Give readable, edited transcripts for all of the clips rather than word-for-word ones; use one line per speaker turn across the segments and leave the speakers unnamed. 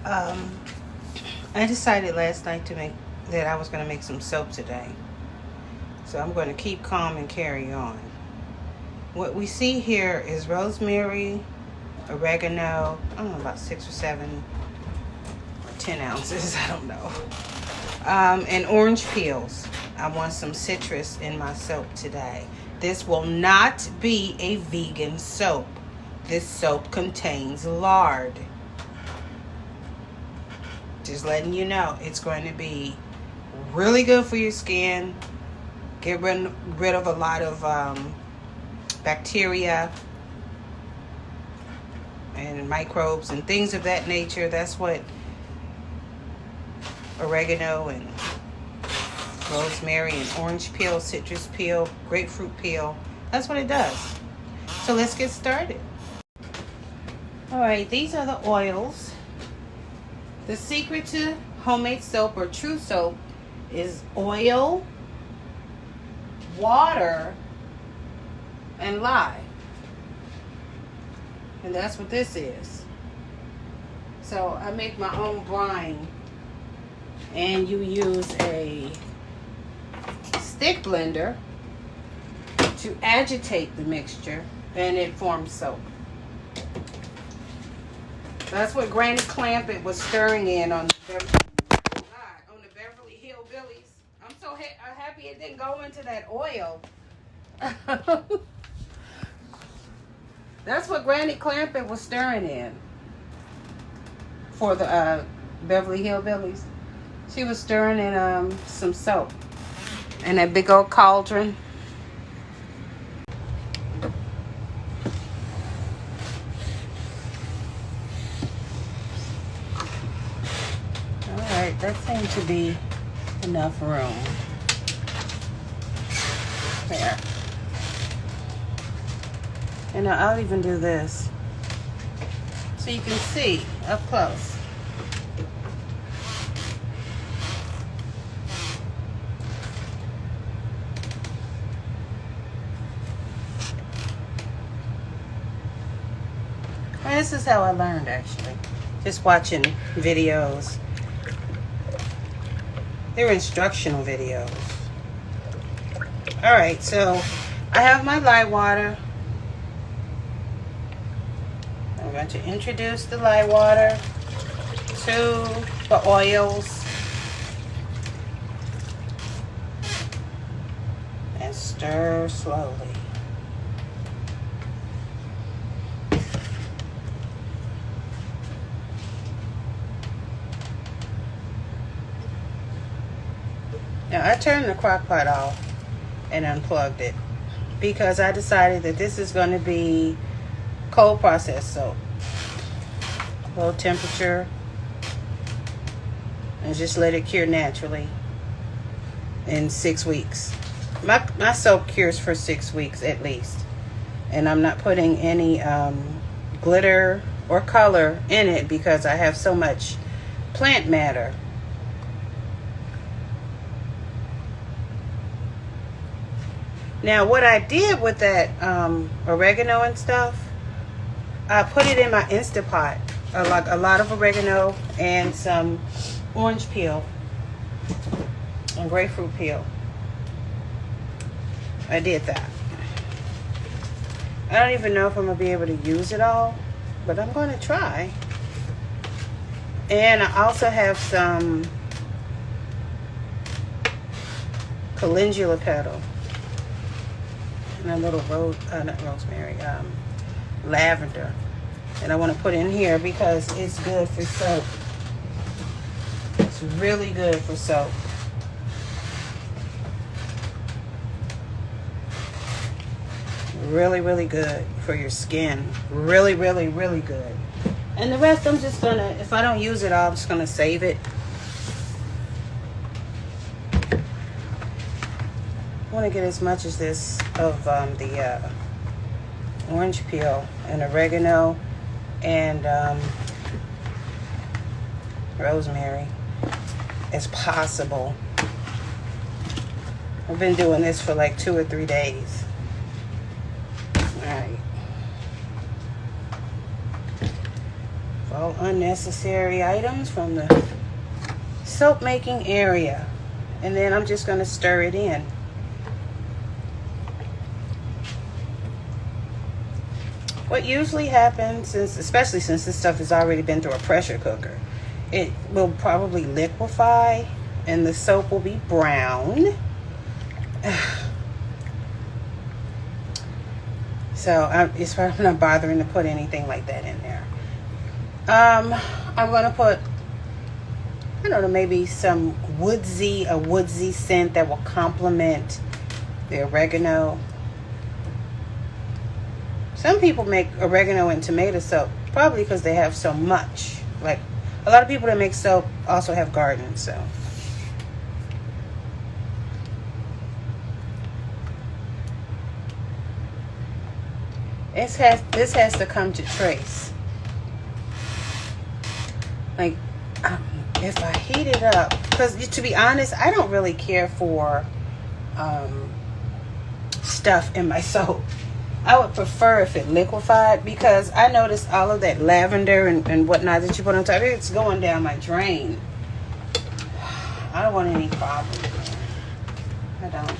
Um, I decided last night that I was going to make some soap today. So I'm going to keep calm and carry on. What we see here is rosemary, oregano, I don't know, about 6 or 7 or 10 ounces, I don't know. And orange peels. I want some citrus in my soap today. This will not be a vegan soap. This soap contains lard. Just letting you know, it's going to be really good for your skin. Get rid of a lot of bacteria and microbes and things of that nature. That's what oregano and rosemary and orange peel, citrus peel, grapefruit peel, that's what it does. So let's get started. All right, these are the oils. The secret to homemade soap or true soap is oil, water, and lye. And that's what this is. So I make my own brine, and you use a stick blender to agitate the mixture, and it forms soap. That's what Granny Clampett was stirring in on the Beverly Hillbillies. I'm so happy it didn't go into that oil. That's what Granny Clampett was stirring in for the Beverly Hillbillies. She was stirring in some soap in that big old cauldron. Alright, that seemed to be enough room. There. And I'll even do this so you can see up close. And this is how I learned, actually. Just watching videos. They're instructional videos. Alright, so I have my lye water. I'm going to introduce the lye water to the oils and stir slowly. Now I turned the crock pot off and unplugged it because I decided that this is going to be cold processed soap. Low temperature, and just let it cure naturally in 6 weeks. My soap cures for 6 weeks at least, and I'm not putting any glitter or color in it because I have so much plant matter. Now what I did with that oregano and stuff, I put it in my Instapot, like a lot of oregano and some orange peel and grapefruit peel. I did that. I don't even know if I'm going to be able to use it all, but I'm going to try. And I also have some calendula petal and a little lavender. And I want to put in here because it's good for soap. It's really good for soap. Really, really good for your skin. Really, really, really good. And the rest I'm just gonna, if I don't use it all, I'm just gonna save it. I want to get as much as this of the orange peel and oregano and rosemary as possible. I've been doing this for like 2 or 3 days. All right. all unnecessary items from the soap making area. And then I'm just going to stir it in. What usually happens is, especially since this stuff has already been through a pressure cooker, it will probably liquefy and the soap will be brown. So it's probably not bothering to put anything like that in there. I'm going to put, I don't know, maybe some a woodsy scent that will complement the oregano. Some people make oregano and tomato soap, probably because they have so much. Like, a lot of people that make soap also have gardens, so. This has to come to trace. Like, if I heat it up, because to be honest, I don't really care for stuff in my soap. I would prefer if it liquefied, because I noticed all of that lavender and whatnot that you put on top, it's going down my drain. I don't want any problems. I don't.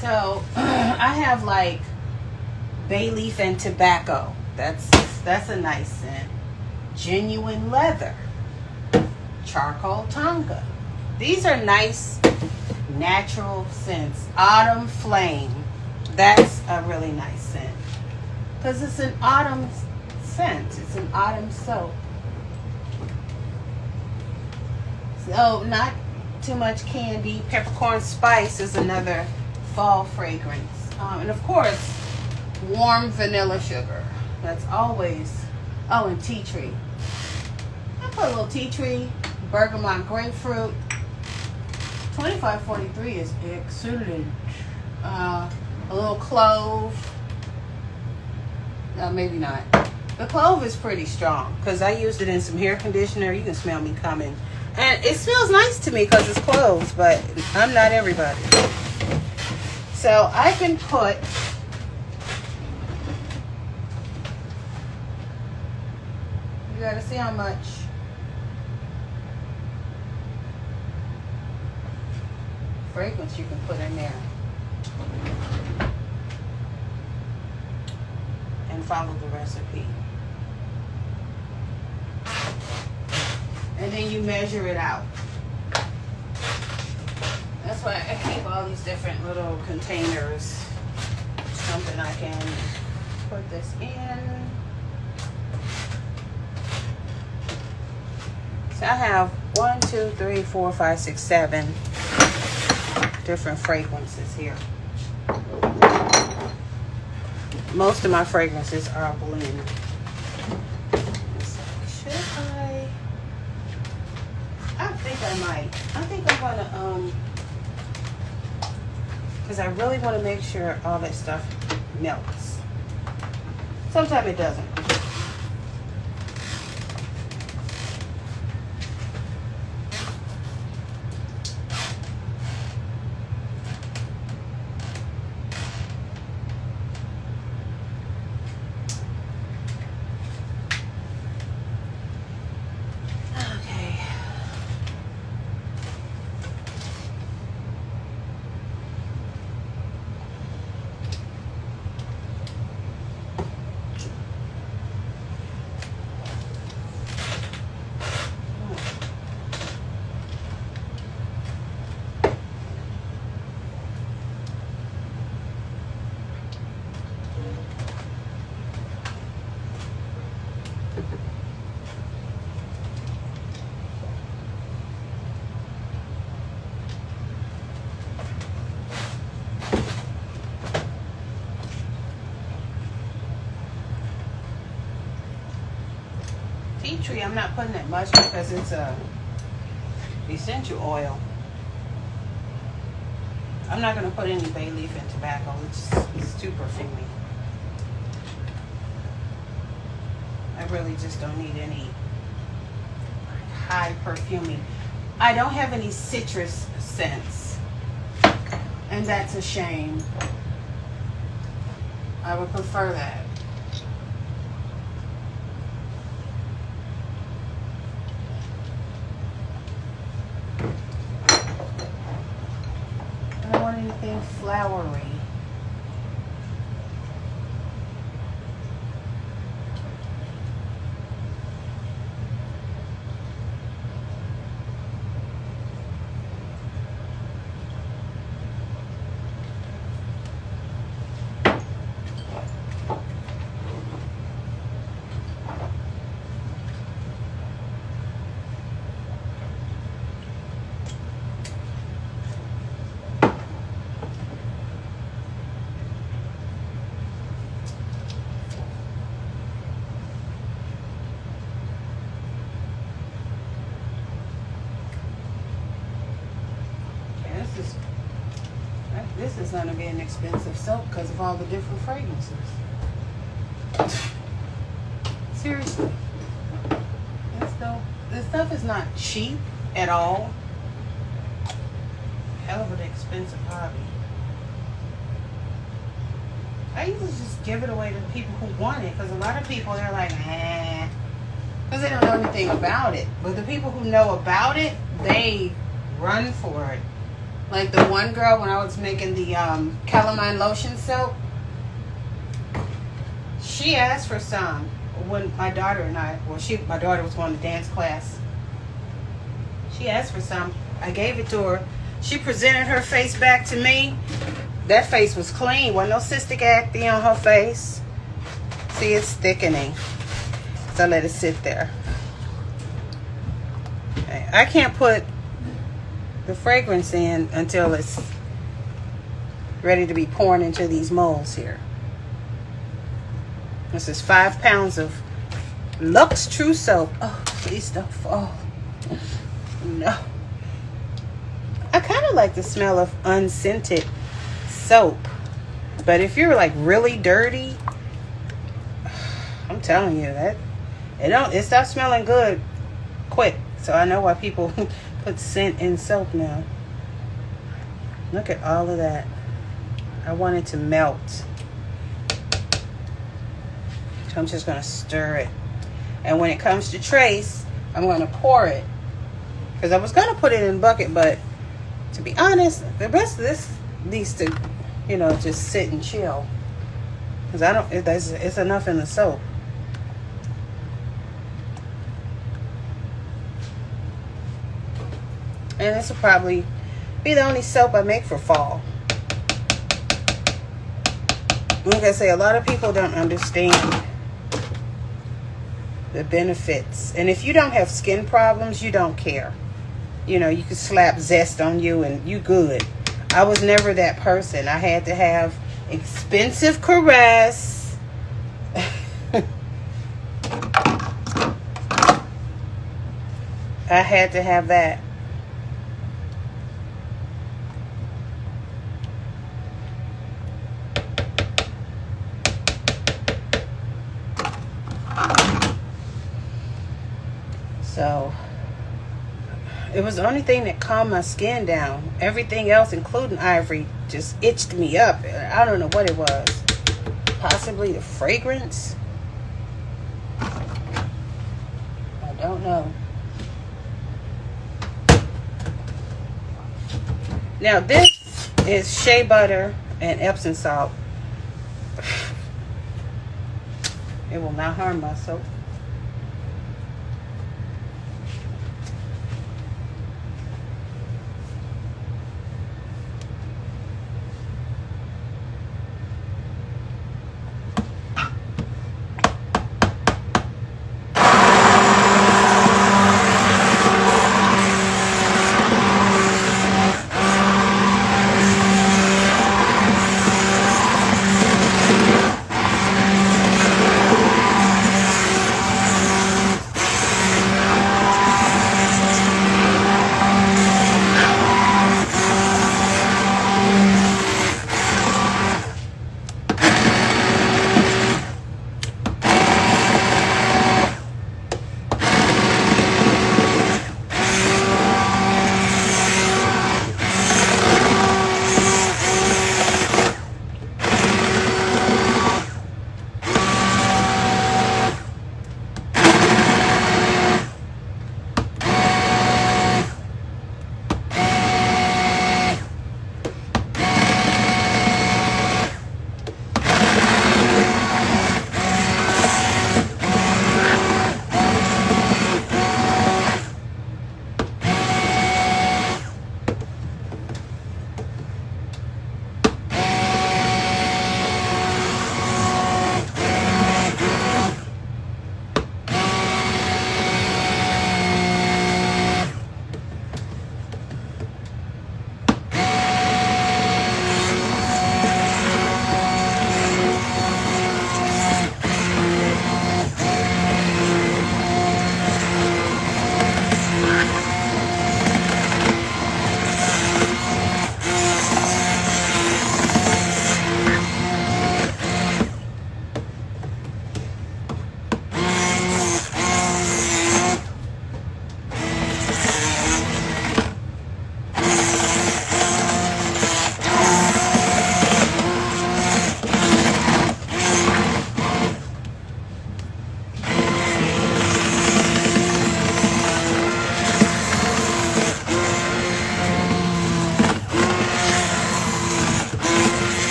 So I have like bay leaf and tobacco. That's a nice scent. Genuine leather. Charcoal tonka. These are nice natural scents. Autumn flame. That's a really nice scent, because it's an autumn scent. It's an autumn soap. So not too much candy. Peppercorn spice is another fall fragrance. And of course, warm vanilla sugar. That's always, oh, and tea tree. I put a little tea tree, bergamot grapefruit. 2543 is excellent. A little clove. No, maybe not. The clove is pretty strong, because I used it in some hair conditioner. You can smell me coming. And it smells nice to me because it's cloves, but I'm not everybody. So I can put, you gotta see how much fragrance you can put in there. And follow the recipe. And then you measure it out. That's why I keep all these different little containers. Something I can put this in. So I have 1, 2, 3, 4, 5, 6, 7 different fragrances here. Most of my fragrances are a blend. Should I think I might. I think I'm gonna because I really want to make sure all that stuff melts. Sometimes it doesn't. Tea tree, I'm not putting that much because it's a essential oil. I'm not going to put any bay leaf and tobacco. It's too perfumey. I really just don't need any high perfuming. I don't have any citrus scents, and that's a shame. I would prefer that. I don't want anything flowery. This is going to be an expensive soap because of all the different fragrances. Seriously. This stuff is not cheap at all. Hell of an expensive hobby. I usually just give it away to people who want it because a lot of people, they're like, eh. Because they don't know anything about it. But the people who know about it, they run for it. Like the one girl, when I was making the calamine lotion soap, she asked for some when my daughter and I, my daughter was going to dance class. She asked for some. I gave it to her. She presented her face back to me. That face was clean. Wasn't no cystic acne on her face. See, it's thickening. So I let it sit there. Okay. I can't put the fragrance in until it's ready to be poured into these molds here. This is 5 pounds of Lux True Soap. Oh, please don't fall. No. I kind of like the smell of unscented soap. But if you're like really dirty, I'm telling you that it stops smelling good quick. So I know why people put scent in soap now. Look at all of that. I want it to melt. So I'm just going to stir it. And when it comes to trace, I'm going to pour it. Because I was going to put it in a bucket, but to be honest, the rest of this needs to, just sit and chill. Because it's enough in the soap. And this will probably be the only soap I make for fall. Like I say, a lot of people don't understand the benefits. And if you don't have skin problems, you don't care. You can slap Zest on you and you good. I was never that person. I had to have expensive Caress. I had to have that. So it was the only thing that calmed my skin down. Everything else, including Ivory, just itched me up. I don't know what it was. Possibly the fragrance. I don't know. Now this is shea butter and Epsom salt. It will not harm my soap.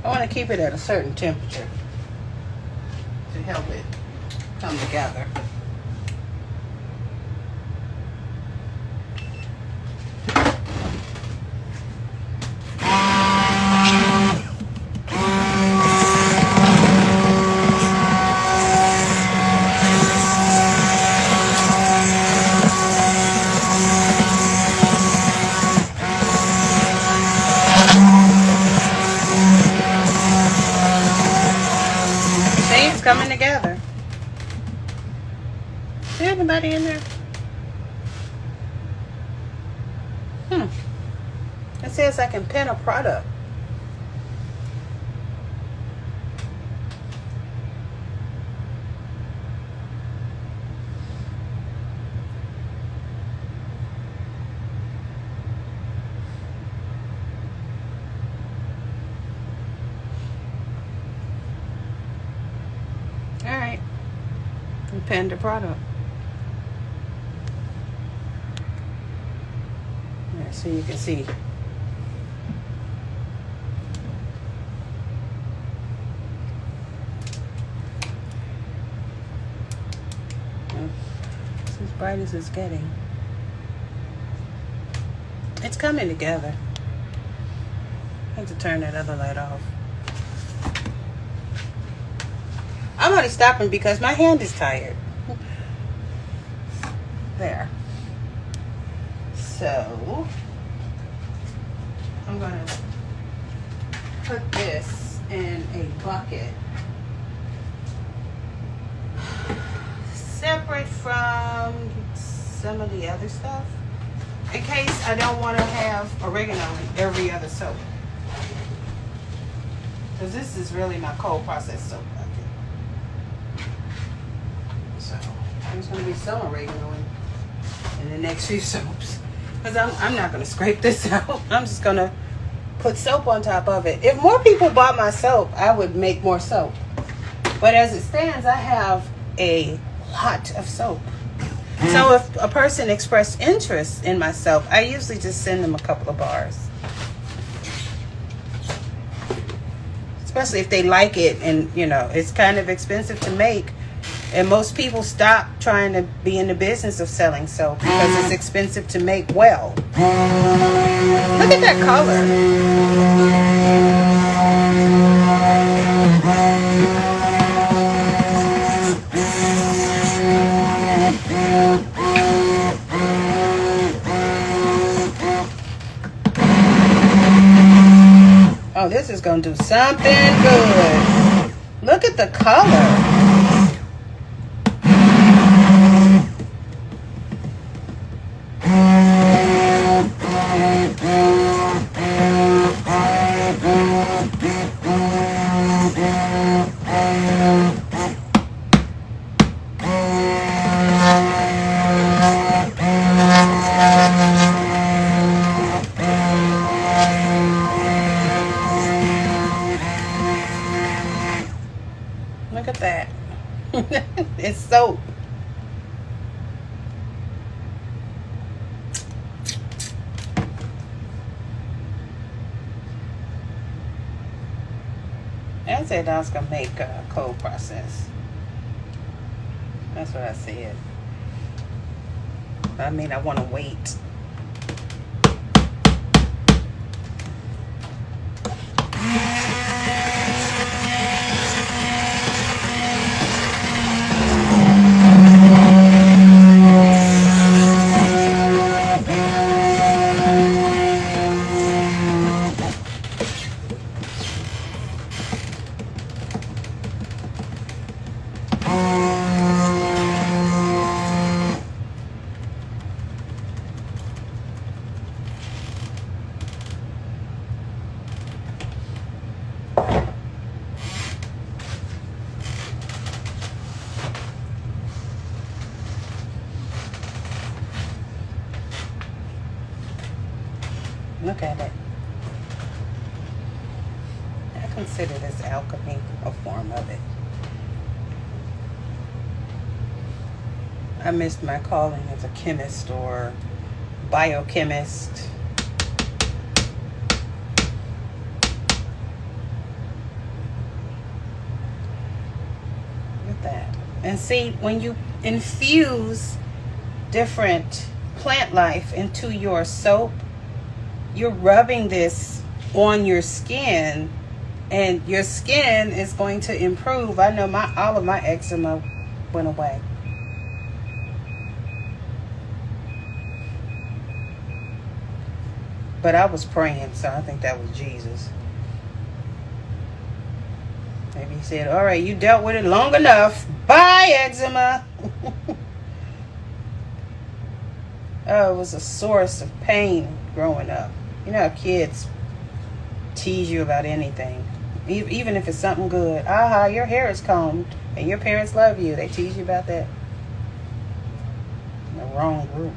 I want to keep it at a certain temperature to help it come together. Coming together. Is there anybody in there? It says I can pin a product. Alright. And pinned the product. Yeah, so you can see. It's as bright as it's getting. It's coming together. I have to turn that other light off. I'm only stopping because my hand is tired. There. So, I'm going to put this in a bucket. Separate from some of the other stuff. In case I don't want to have oregano in every other soap. Because this is really my cold processed soap bucket. So there's going to be some oregano in the next few soaps. Because I'm not going to scrape this out. I'm just going to put soap on top of it. If more people bought my soap, I would make more soap. But as it stands, I have a lot of soap. So if a person expressed interest in my soap, I usually just send them a couple of bars. Especially if they like it, and you know it's kind of expensive to make, and most people stop trying to be in the business of selling soap because it's expensive to make well. Look at that color. Oh, this is going to do something good. Look at the color. Look at that. It's soap. I said I was going to make a cold process. That's what I said. I mean, I want to wait. Look at it. I consider this alchemy a form of it. I missed my calling as a chemist or biochemist. And see, when you infuse different plant life into your soap, you're rubbing this on your skin, and your skin is going to improve. I know all of my eczema went away. But I was praying, so I think that was Jesus. Maybe he said, all right, you dealt with it long enough. Bye, eczema. Oh, it was a source of pain growing up. You know how kids tease you about anything. Even if it's something good. Aha, your hair is combed and your parents love you. They tease you about that. In the wrong group.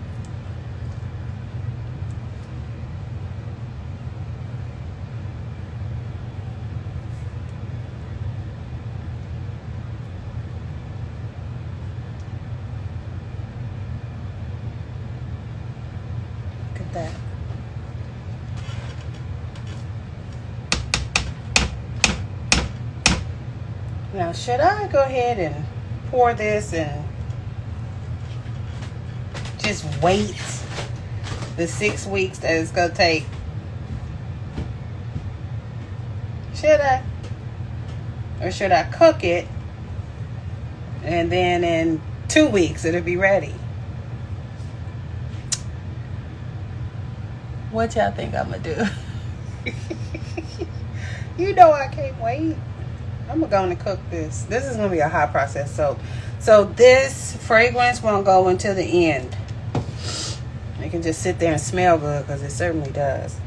Look at that. Now, should I go ahead and pour this and just wait the 6 weeks that it's going to take? Should I? Or should I cook it and then in 2 weeks it'll be ready? What y'all think I'm going to do? You know I can't wait. I'm going to cook this. This is going to be a high process soap. So this fragrance won't go until the end. It can just sit there and smell good, because it certainly does.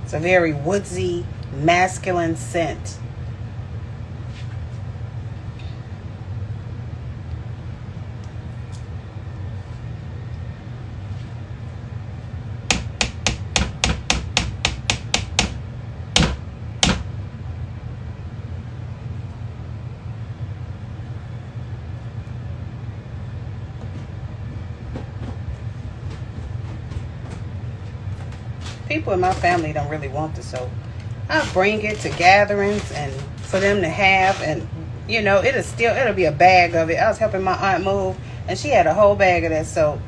It's a very woodsy, masculine scent. People in my family don't really want the soap. I bring it to gatherings and for them to have, and you know, it'll be a bag of it. I was helping my aunt move, and she had a whole bag of that soap.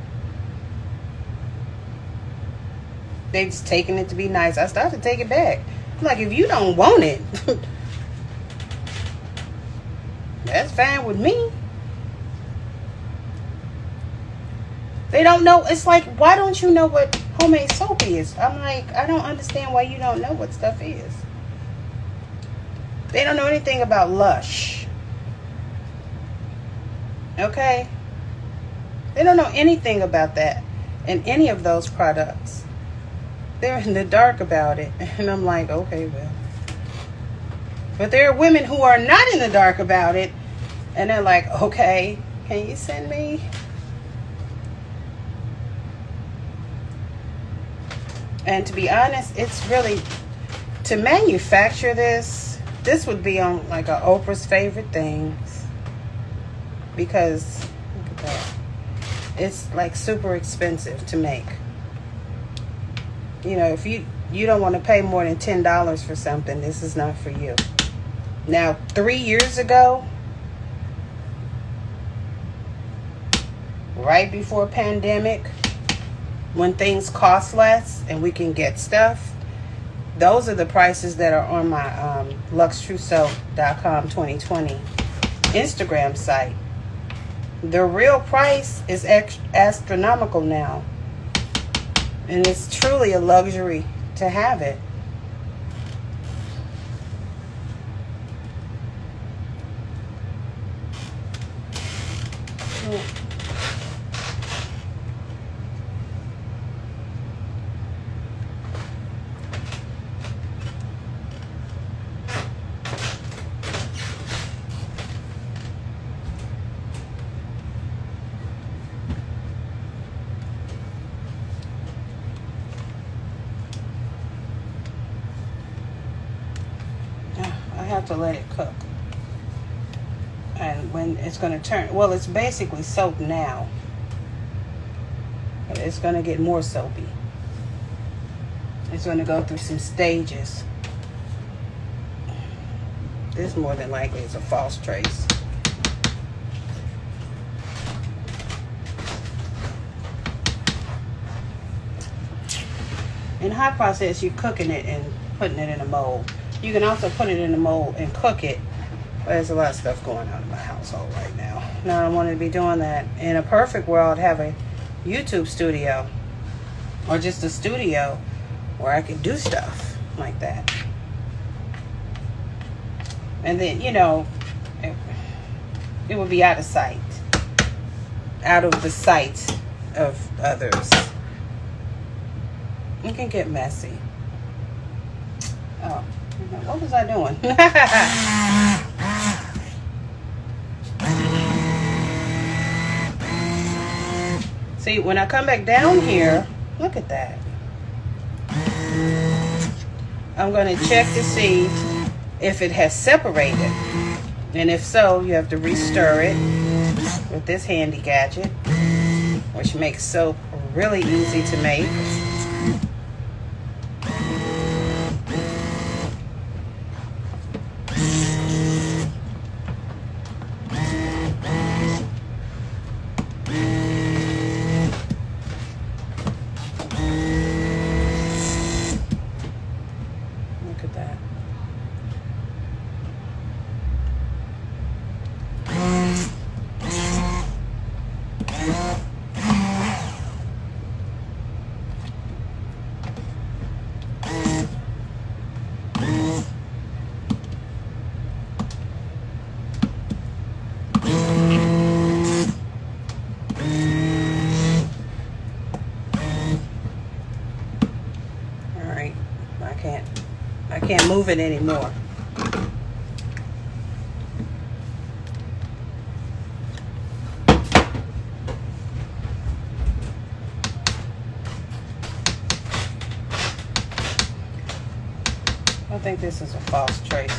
They just taking it to be nice. I started to take it back. I'm like, if you don't want it, that's fine with me. They don't know. It's like, why don't you know what homemade soap is? I'm like, I don't understand why you don't know what stuff is. They don't know anything about Lush. Okay? They don't know anything about that and any of those products. They're in the dark about it. And I'm like, okay, well. But there are women who are not in the dark about it. And they're like, okay, can you send me? And to be honest, it's really, to manufacture this would be on like a Oprah's favorite things. Because, look at that. It's like super expensive to make. You know, if you don't want to pay more than $10 for something, this is not for you. Now, 3 years ago, right before pandemic, when things cost less and we can get stuff, those are the prices that are on my LuxTrueSoap.com 2020 Instagram site. The real price is astronomical now. And it's truly a luxury to have it. Have to let it cook, and when it's going to turn, well, it's basically soap now, but it's going to get more soapy. It's going to go through some stages. This more than likely is a false trace. In hot process, you're cooking it and putting it in a mold. You can also put it in a mold and cook it. But there's a lot of stuff going on in my household right now. Now I don't want to be doing that. In a perfect world, have a YouTube studio. Or just a studio where I could do stuff like that. And then, you know, it would be out of sight. Out of the sight of others. It can get messy. Oh, what was I doing? See, when I come back down here, look at that. I'm going to check to see if it has separated. And if so, you have to restir it with this handy gadget, which makes soap really easy to make. Look at that. I can't move it anymore. I think this is a false tracer.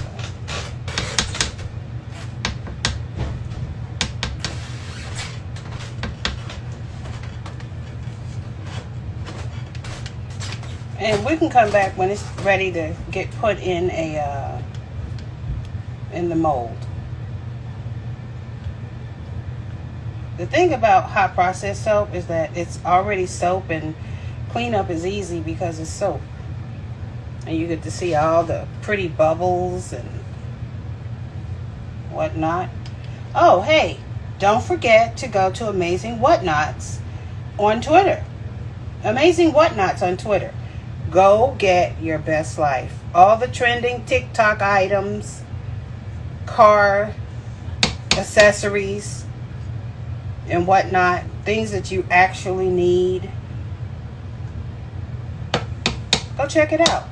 And we can come back when it's ready to get put in the mold. The thing about hot process soap is that it's already soap, and cleanup is easy because it's soap. And you get to see all the pretty bubbles and whatnot. Oh, hey, don't forget to go to Amazing Whatnots on Twitter. Amazing Whatnots on Twitter. Go get your best life. All the trending TikTok items, car accessories, and whatnot. Things that you actually need. Go check it out.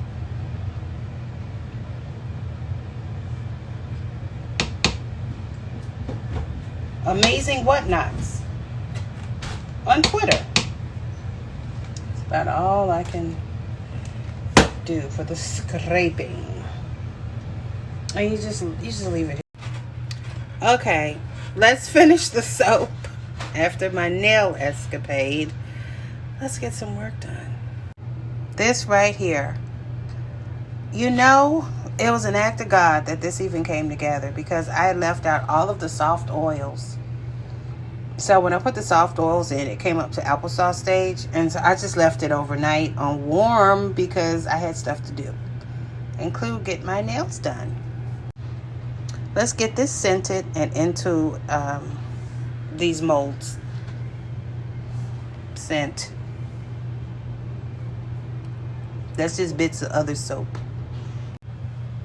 Amazing Whatnots on Twitter. That's about all I can do for the scraping. And you just leave it here. Okay, let's finish the soap after my nail escapade. Let's get some work done. This right here, you know, it was an act of God that this even came together, because I had left out all of the soft oils. So when I put the soft oils in, it came up to applesauce stage. And so I just left it overnight on warm because I had stuff to do, include get my nails done. Let's get this scented and into these molds. Scent. That's just bits of other soap.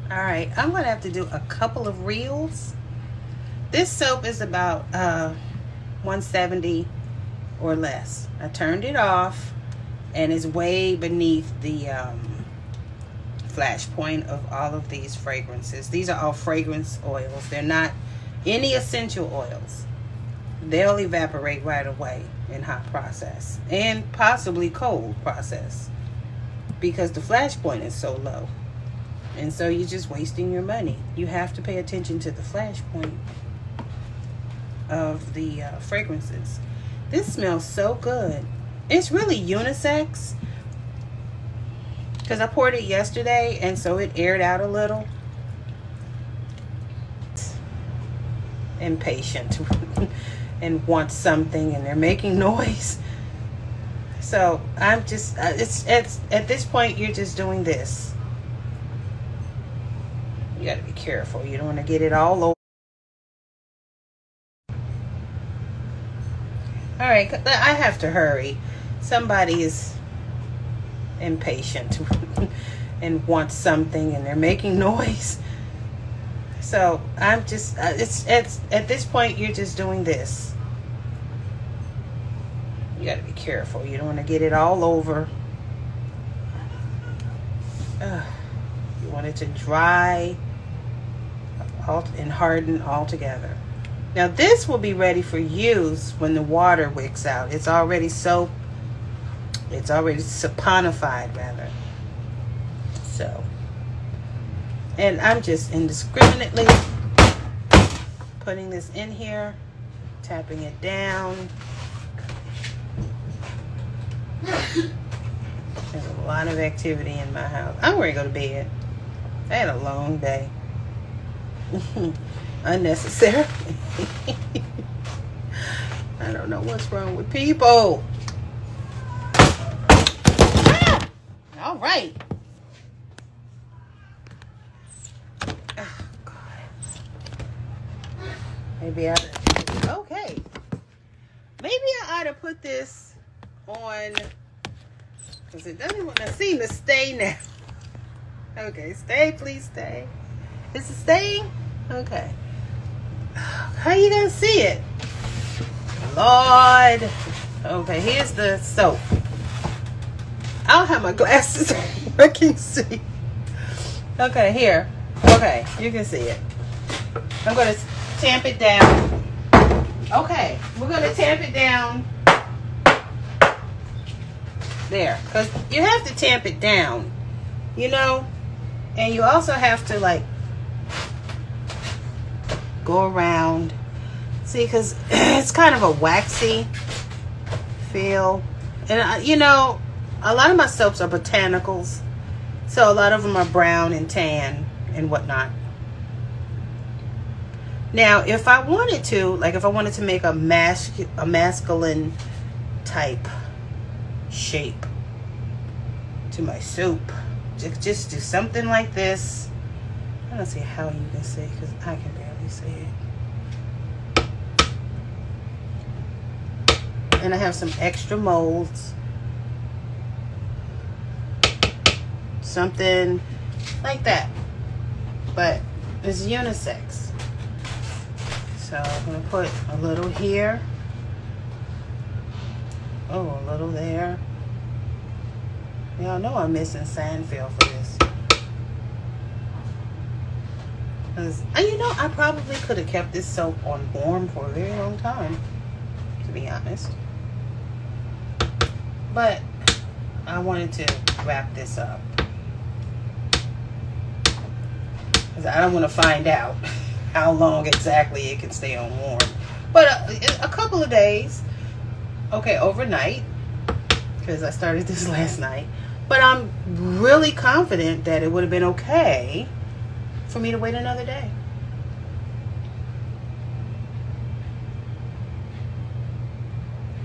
All right, I'm going to have to do a couple of reels. This soap is about 170 or less. I turned it off and is way beneath the flash point of all of these fragrances. These are all fragrance oils. They're not any essential oils. They'll evaporate right away in hot process and possibly cold process because the flash point is so low. And so you're just wasting your money. You have to pay attention to the flash point of the fragrances. This smells so good. It's really unisex because I poured it yesterday and so it aired out a little. impatient and want something, and they're making noise. So I'm just, it's at this point, you're just doing this. You got to be careful. You don't want to get it all over. All right, I have to hurry. Somebody is impatient and wants something, and they're making noise. So I'm just, it's at this point, you're just doing this. You got to be careful. You don't want to get it all over. You want it to dry and harden all together. Now this will be ready for use when the water wicks out. It's already soap. It's already saponified, rather. So, and I'm just indiscriminately putting this in here, tapping it down. There's a lot of activity in my house. I'm ready to go to bed. I had a long day. Unnecessary. I don't know what's wrong with people. Ah! All right. Oh, God. Maybe okay. Maybe I ought to put this on, because it doesn't want to seem to stay now. Okay, stay, please stay. Is it staying? Okay. How you gonna see it? Lord. Okay, here's the soap. I don't have my glasses on. I can see. Okay, here. Okay, you can see it. I'm gonna tamp it down. Okay, we're gonna tamp it down. There, because you have to tamp it down, you know, and you also have to like go around, see, because it's kind of a waxy feel, and you know, a lot of my soaps are botanicals, so a lot of them are brown and tan and whatnot. Now if I wanted to, like if I wanted to make a masculine type shape to my soap, just do something like this. I don't see how you can see, because I can barely see it. And I have some extra molds, something like that, but it's unisex. So I'm gonna put a little here. Oh, a little there. Y'all know I'm missing sandfill for this. And you know, I probably could have kept this soap on warm for a very long time, to be honest. But I wanted to wrap this up, because I don't want to find out how long exactly it can stay on warm. But a couple of days. Okay, overnight, because I started this last night. But I'm really confident that it would have been okay for me to wait another day.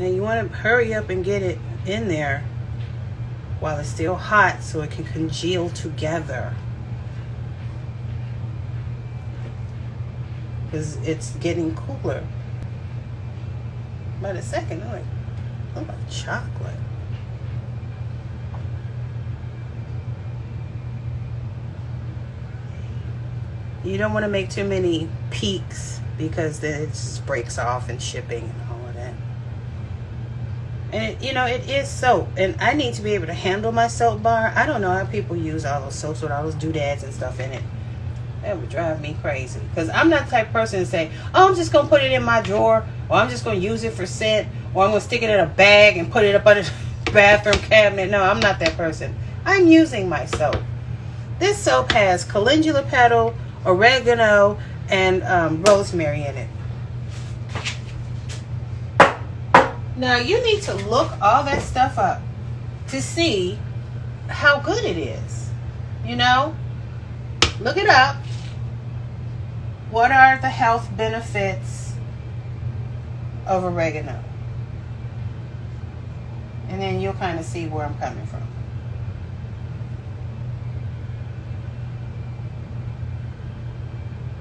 Now you want to hurry up and get it in there while it's still hot so it can congeal together, because it's getting cooler by the second. I'm like, oh, like chocolate. You don't want to make too many peaks, because then it just breaks off in shipping and all of that. And you know, it is soap, and I need to be able to handle my soap bar. I don't know how people use all those soaps with all those doodads and stuff in it. That would drive me crazy, because I'm not the type of person to say, oh, I'm just going to put it in my drawer, or I'm just going to use it for scent, or I'm going to stick it in a bag and put it up under the bathroom cabinet. No, I'm not that person. I'm using my soap. This soap has calendula petal, oregano, and rosemary in it. Now you need to look all that stuff up to see how good it is. You know, look it up what are the health benefits of oregano? And then you'll kind of see where I'm coming from.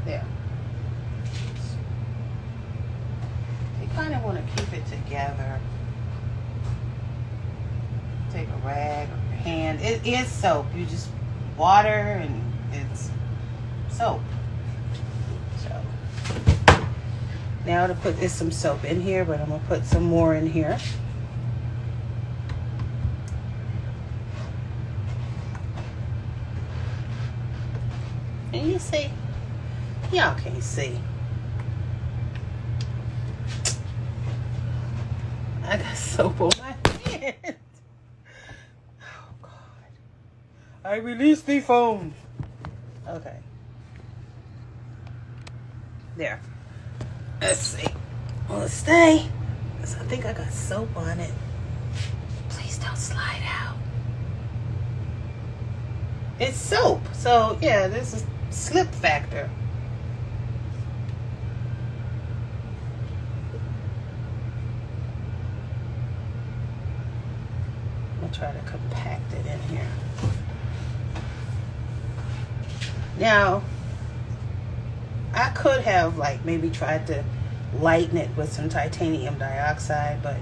There. You kind of want to keep it together. Take a rag or your hand. It is soap. You just water and it's soap. So now to put this some soap in here, but I'm gonna put some more in here. And you see, y'all can't see. I got soap on my hand. Oh God. I released the phone. Okay. There. Let's see. Will it stay? Because I think I got soap on it. Please don't slide out. It's soap. So yeah, this is slip factor. I'll try to compact it in here. Now, I could have like maybe tried to lighten it with some titanium dioxide, but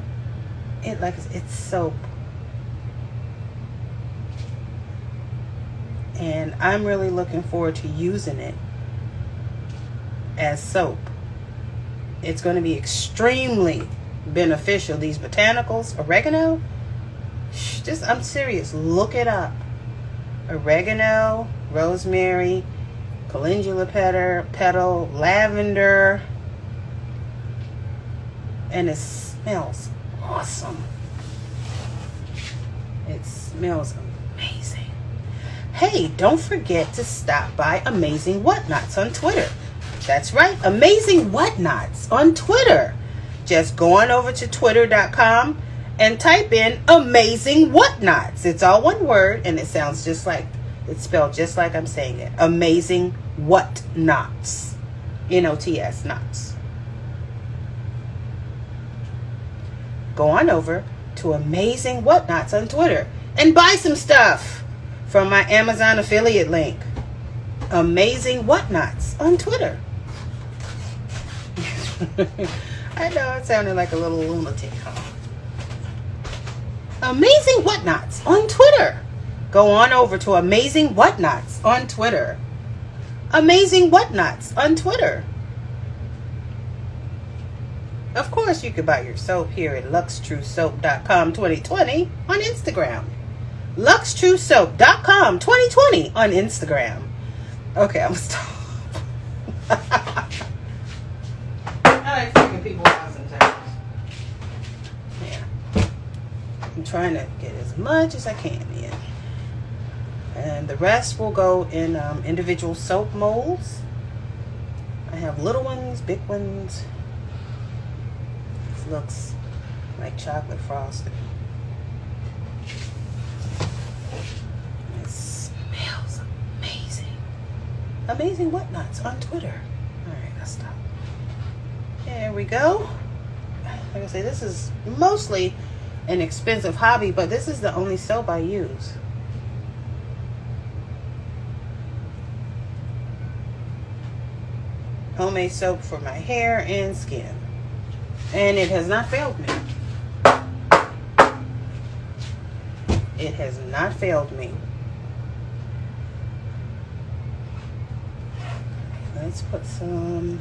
it's soap. And I'm really looking forward to using it as soap. It's going to be extremely beneficial. These botanicals, oregano, I'm serious. Look it up. Oregano, rosemary, calendula petal, lavender, and it smells awesome. It smells amazing. Hey, don't forget to stop by Amazing Whatnots on Twitter. That's right, Amazing Whatnots on Twitter. Just go on over to twitter.com and type in Amazing Whatnots. It's all one word and it sounds just like, it's spelled just like I'm saying it. Amazing Whatnots. N-O-T-S, knots. Go on over to Amazing Whatnots on Twitter and buy some stuff from my Amazon affiliate link. Amazing Whatnots on Twitter. I know it sounded like a little lunatic, huh? Amazing Whatnots on Twitter. Go on over to Amazing Whatnots on Twitter. Amazing Whatnots on Twitter. Of course, you can buy your soap here at LuxTrueSoap.com 2020 on Instagram. LuxTrueSoap.com 2020 on Instagram. Okay, I'm stop. I like freaking people out sometimes. Yeah. I'm trying to get as much as I can in. And the rest will go in individual soap molds. I have little ones, big ones. This looks like chocolate frosting. It smells amazing. Amazing Whatnots on Twitter. Alright, I'll stop. There we go. Like I say, this is mostly an expensive hobby, but this is the only soap I use. Homemade soap for my hair and skin. And it has not failed me. It has not failed me. Let's put some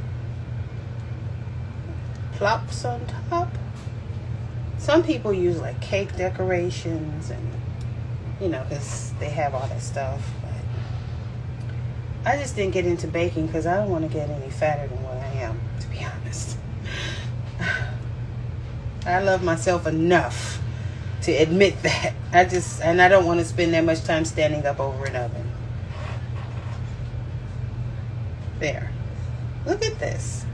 plops on top. Some people use like cake decorations and, because they have all that stuff. I just didn't get into baking because I don't want to get any fatter than what I am, to be honest. I love myself enough to admit that. I don't want to spend that much time standing up over an oven. There. Look at this.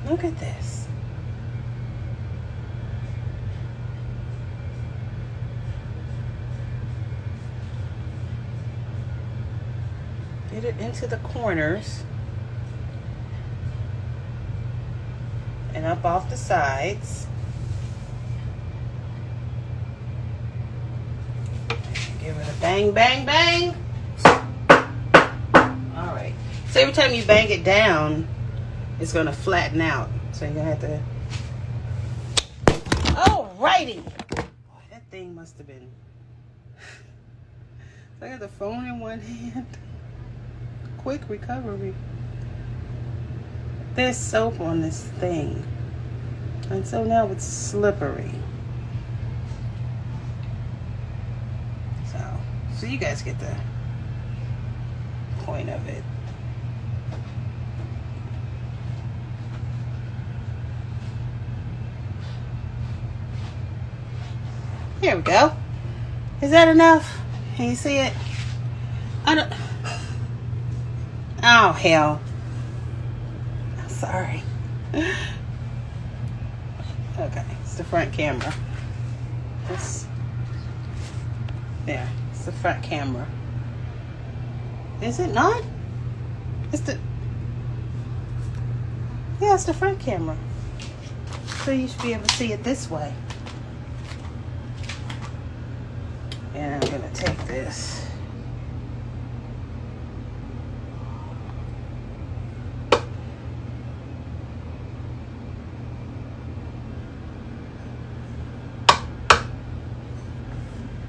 Look at this. it into the corners and up off the sides. Give it a bang, bang, bang. All right. So every time you bang it down, it's going to flatten out. So you're going to have to... All righty. Boy, that thing must have been... I got the phone in one hand. Quick recovery. There's soap on this thing. And so now it's slippery. So you guys get the point of it. Here we go. Is that enough? Can you see it? I don't... Oh, hell. I'm sorry. Okay, it's the front camera. There, it's the front camera. Is it not? It's the... Yeah, it's the front camera. So you should be able to see it this way. And I'm going to take this.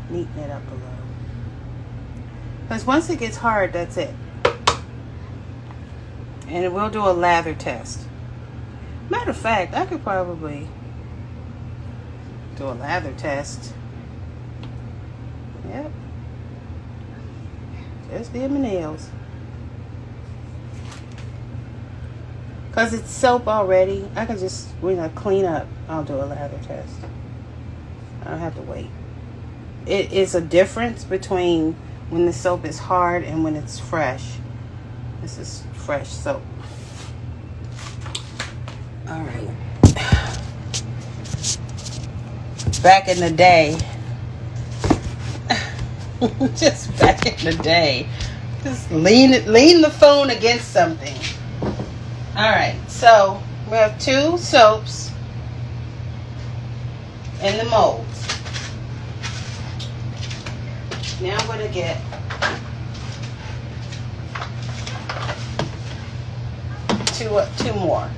Neaten it up a little. Because once it gets hard, that's it. And we'll do a lather test. Matter of fact, I could probably do a lather test. Yep. Just did my nails. Because it's soap already, I can just, clean up. I'll do a lather test. I don't have to wait. It is a difference between when the soap is hard and when it's fresh. This is fresh soap. All right. Back in the day, just back in the day, just lean the phone against something. All right, so we have 2 soaps in the molds. Now I'm going to get two more.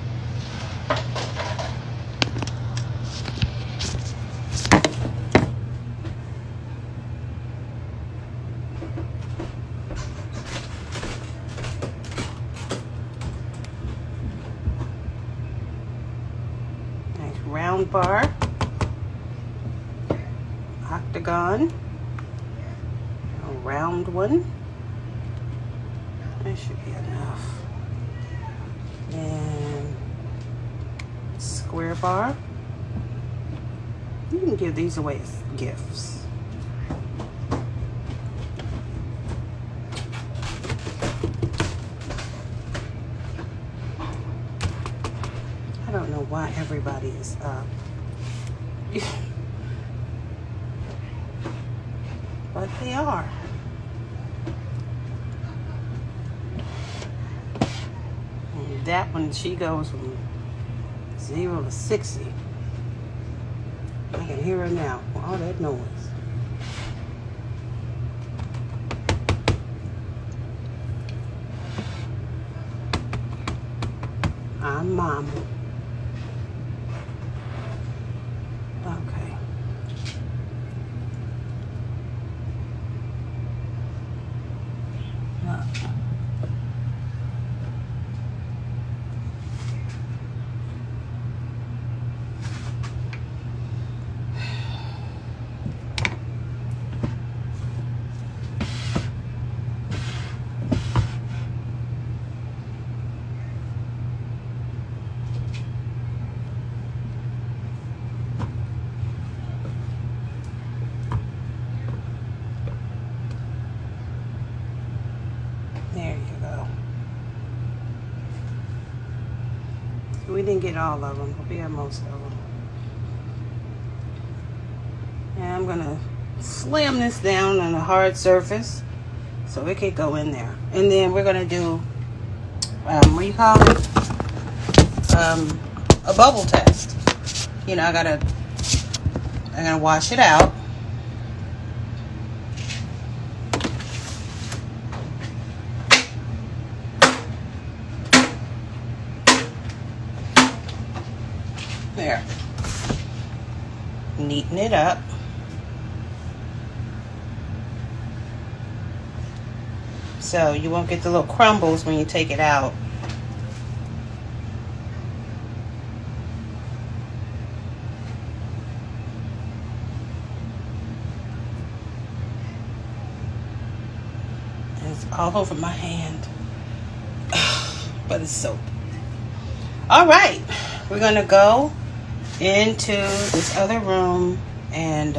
Nice round bar, octagon. Round one. That should be enough. And square bar. You can give these away as gifts. I don't know why everybody is up. But they are. That one, she goes from 0 to 60. I can hear her now. All that noise. I'm Mama. Okay. There you go. We didn't get all of them, but we got most of them. And I'm gonna slam this down on a hard surface So it could go in there. And then we're going to do, what do you call it? A bubble test. You know, I'm going to wash it out. There. Neaten it up. So you won't get the little crumbles when you take it out. And it's all over my hand. But it's soap. All right. We're going to go into this other room and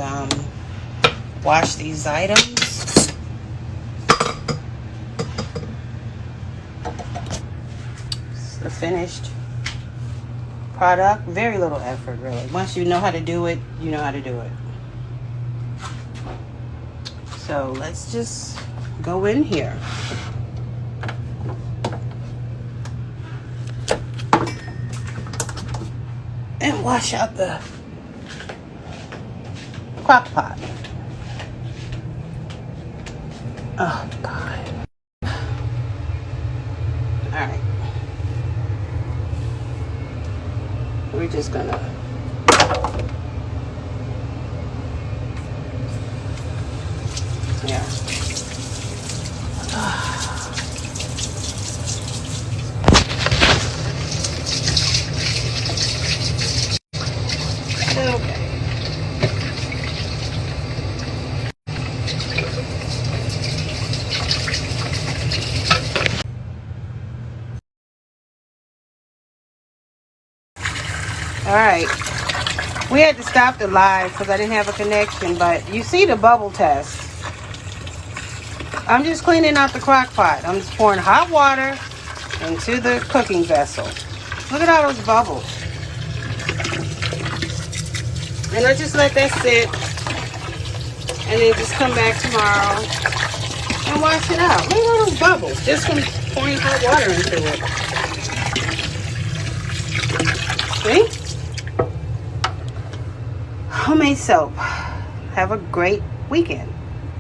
wash these items. The finished product. Very little effort, really. Once you know how to do it, you know how to do it. So let's just go in here. And wash out the crock pot. Oh, God. All right. We're just gonna okay. All right. We had to stop the live because I didn't have a connection, but you see the bubble test. I'm just cleaning out the crock pot. I'm just pouring hot water into the cooking vessel. Look at all those bubbles. And I just let that sit. And then just come back tomorrow and wash it out. Look at all those bubbles. Just from pouring hot water into it. See? Homemade soap. Have a great weekend.